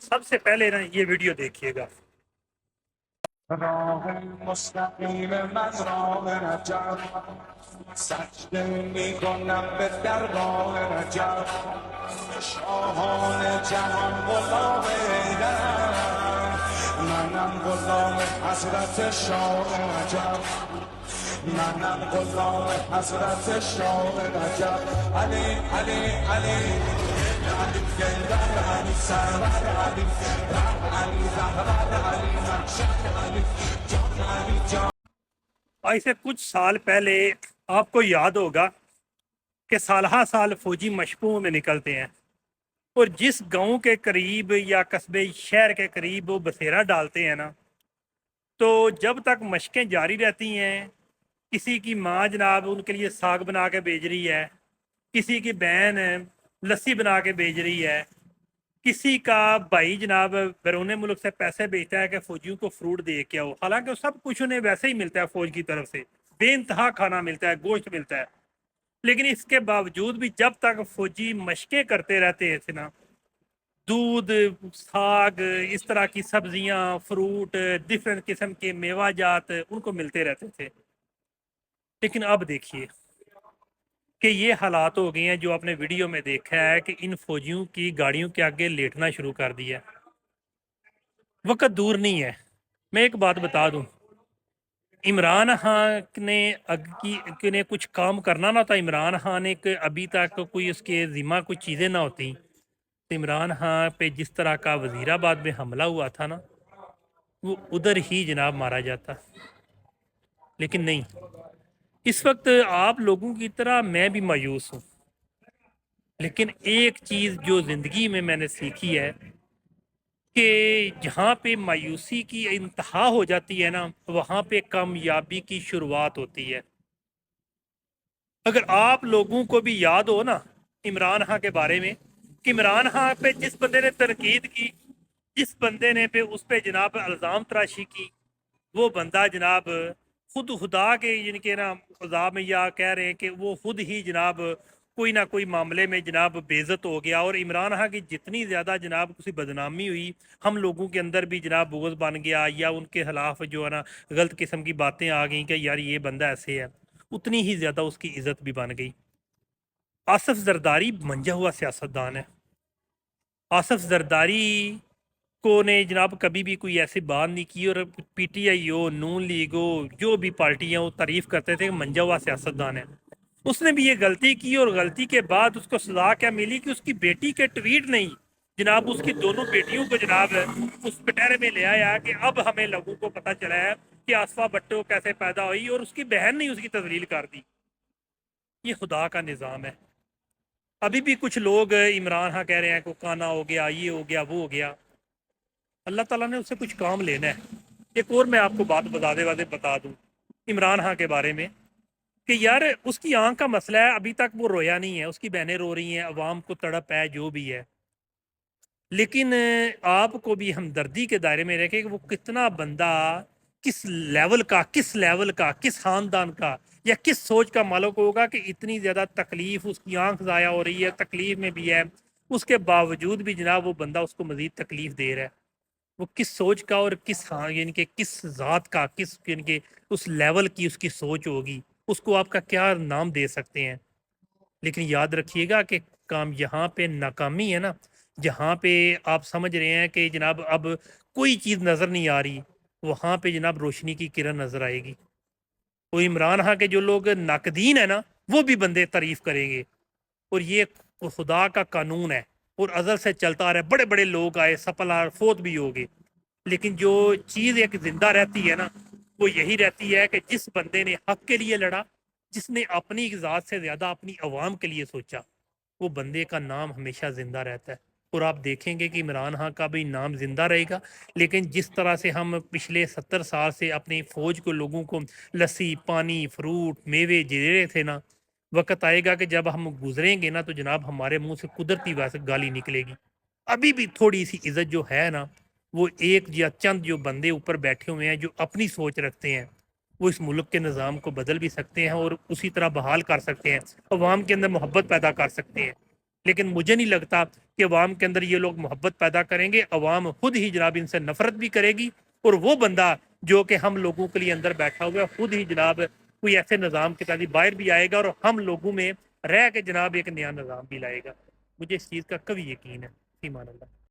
سب سے پہلے نا یہ ویڈیو دیکھیے گا۔ راه مستقیم من راه نجات سجده میکنم به درگاه نجات شاهان جهان غلام ایدن منم غلام حضرت شاه نجات منم غلام حضرت شاه نجات علی علی علی علی گلبر علی سرور علی علی زهور علی نقشبند علی جان علی جان۔ آج سے کچھ سال پہلے آپ کو یاد ہوگا کہ سالہ سال فوجی مشقوں میں نکلتے ہیں، اور جس گاؤں کے قریب یا قصبے شہر کے قریب وہ بسیرا ڈالتے ہیں نا، تو جب تک مشقیں جاری رہتی ہیں، کسی کی ماں جناب ان کے لیے ساگ بنا کے بھیج رہی ہے، کسی کی بہن لسی بنا کے بھیج رہی ہے، کسی کا بھائی جناب بیرون ملک سے پیسے بھیجتا ہے کہ فوجیوں کو فروٹ دے کے آؤ، حالانکہ سب کچھ انہیں ویسے ہی ملتا ہے، فوج کی طرف سے بے انتہا کھانا ملتا ہے، گوشت ملتا ہے، لیکن اس کے باوجود بھی جب تک فوجی مشقیں کرتے رہتے تھے نا، دودھ، ساگ، اس طرح کی سبزیاں، فروٹ، ڈفرینٹ قسم کے میوہ جات ان کو ملتے رہتے تھے۔ لیکن اب دیکھیے کہ یہ حالات ہو گئے ہیں جو آپ نے ویڈیو میں دیکھا ہے کہ ان فوجیوں کی گاڑیوں کے آگے لیٹنا شروع کر دیا۔ وقت دور نہیں ہے، میں ایک بات بتا دوں، عمران خان نے کچھ کام کرنا نہ تھا، عمران خان نے ابھی تک کوئی اس کے ذمہ کچھ چیزیں نہ ہوتی تو عمران خان پہ جس طرح کا وزیر آباد میں حملہ ہوا تھا نا، وہ ادھر ہی جناب مارا جاتا، لیکن نہیں۔ اس وقت آپ لوگوں کی طرح میں بھی مایوس ہوں، لیکن ایک چیز جو زندگی میں نے سیکھی ہے کہ جہاں پہ مایوسی کی انتہا ہو جاتی ہے نا، وہاں پہ کامیابی کی شروعات ہوتی ہے۔ اگر آپ لوگوں کو بھی یاد ہو نا عمران خان کے بارے میں، کہ عمران خان پہ جس بندے نے تنقید کی، جس بندے نے اس پہ جناب الزام تراشی کی، وہ بندہ جناب خود خدا کے یعنی کہ نا عذاب میں یا کہہ رہے ہیں کہ وہ خود ہی جناب کوئی نہ کوئی معاملے میں جناب بے عزت ہو گیا، اور عمران خان کی جتنی زیادہ جناب کسی بدنامی ہوئی، ہم لوگوں کے اندر بھی جناب بغض بن گیا، یا ان کے خلاف جو ہے نا غلط قسم کی باتیں آ گئیں کہ یار یہ بندہ ایسے ہے، اتنی ہی زیادہ اس کی عزت بھی بن گئی۔ آصف زرداری منجا ہوا سیاستدان ہے۔ آصف زرداری کو نے جناب کبھی بھی کوئی ایسی بات نہیں کی، اور P T I who, known league ہو، جو بھی پارٹی ہیں وہ تعریف کرتے تھے کہ منجا ہوا سیاستدان ہے۔ اس نے بھی یہ غلطی کی، اور غلطی کے بعد اس کو سزا کیا ملی کہ اس کی بیٹی کے ٹویٹ نہیں جناب اس کی دونوں بیٹیوں کو جناب اس پٹہرے میں لے آیا کہ اب ہمیں لوگوں کو پتہ چلا ہے کہ آصفہ بھٹو کیسے پیدا ہوئی، اور اس کی بہن نے اس کی تذلیل کر دی۔ یہ خدا کا نظام ہے۔ ابھی بھی کچھ لوگ عمران خان کہہ رہے ہیں کہ کانا ہو گیا، یہ ہو گیا، وہ ہو گیا۔ اللہ تعالیٰ نے اس سے کچھ کام لینا ہے۔ ایک اور میں آپ کو بات بتا دوں عمران خان کے بارے میں، کہ یار اس کی آنکھ کا مسئلہ ہے، ابھی تک وہ رویا نہیں ہے، اس کی بہنیں رو رہی ہیں، عوام کو تڑپ ہے، جو بھی ہے، لیکن آپ کو بھی ہمدردی کے دائرے میں رکھے کہ وہ کتنا بندہ کس لیول کا کس خاندان کا یا کس سوچ کا مالک ہوگا کہ اتنی زیادہ تکلیف، اس کی آنکھ ضائع ہو رہی ہے، تکلیف میں بھی ہے، اس کے باوجود بھی جناب وہ بندہ اس کو مزید تکلیف دے رہا ہے۔ وہ کس سوچ کا اور یعنی کہ کس ذات کا، کس یعنی کہ اس لیول کی اس کی سوچ ہوگی، اس کو آپ کا کیا نام دے سکتے ہیں۔ لیکن یاد رکھیے گا کہ یہاں پہ ناکامی ہے نا، جہاں پہ آپ سمجھ رہے ہیں کہ جناب اب کوئی چیز نظر نہیں آ رہی، وہاں پہ جناب روشنی کی کرن نظر آئے گی۔ وہ عمران خان کے جو لوگ ناقدین ہیں نا، وہ بھی بندے تعریف کریں گے، اور یہ خدا کا قانون ہے اور ازل سے چلتا آ رہا ہے۔ بڑے بڑے لوگ آئے، سپل فوت بھی ہو گئے، لیکن جو چیز ایک زندہ رہتی ہے نا، وہ یہی رہتی ہے کہ جس بندے نے حق کے لیے لڑا، جس نے اپنی ذات سے زیادہ اپنی عوام کے لیے سوچا، وہ بندے کا نام ہمیشہ زندہ رہتا ہے۔ اور آپ دیکھیں گے کہ عمران خان کا بھی نام زندہ رہے گا۔ لیکن جس طرح سے ہم پچھلے 70 سال سے اپنی فوج کو، لوگوں کو لسی، پانی، فروٹ، میوے دے رہے تھے نا، وقت آئے گا کہ جب ہم گزریں گے نا تو جناب ہمارے منہ سے قدرتی ویسے گالی نکلے گی۔ ابھی بھی تھوڑی سی عزت جو ہے نا، وہ ایک یا چند جو بندے اوپر بیٹھے ہوئے ہیں جو اپنی سوچ رکھتے ہیں، وہ اس ملک کے نظام کو بدل بھی سکتے ہیں اور اسی طرح بحال کر سکتے ہیں، عوام کے اندر محبت پیدا کر سکتے ہیں۔ لیکن مجھے نہیں لگتا کہ عوام کے اندر یہ لوگ محبت پیدا کریں گے. عوام خود ہی جناب ان سے نفرت بھی کرے گی, اور وہ بندہ جو کہ ہم لوگوں کے لیے اندر بیٹھا ہوا ہے خود ہی جناب کوئی ایسے نظام کے تحت باہر بھی آئے گا اور ہم لوگوں میں رہ کے جناب ایک نیا نظام بھی لائے گا. مجھے اس چیز کا کبھی یقین ہے. ایمان اللہ.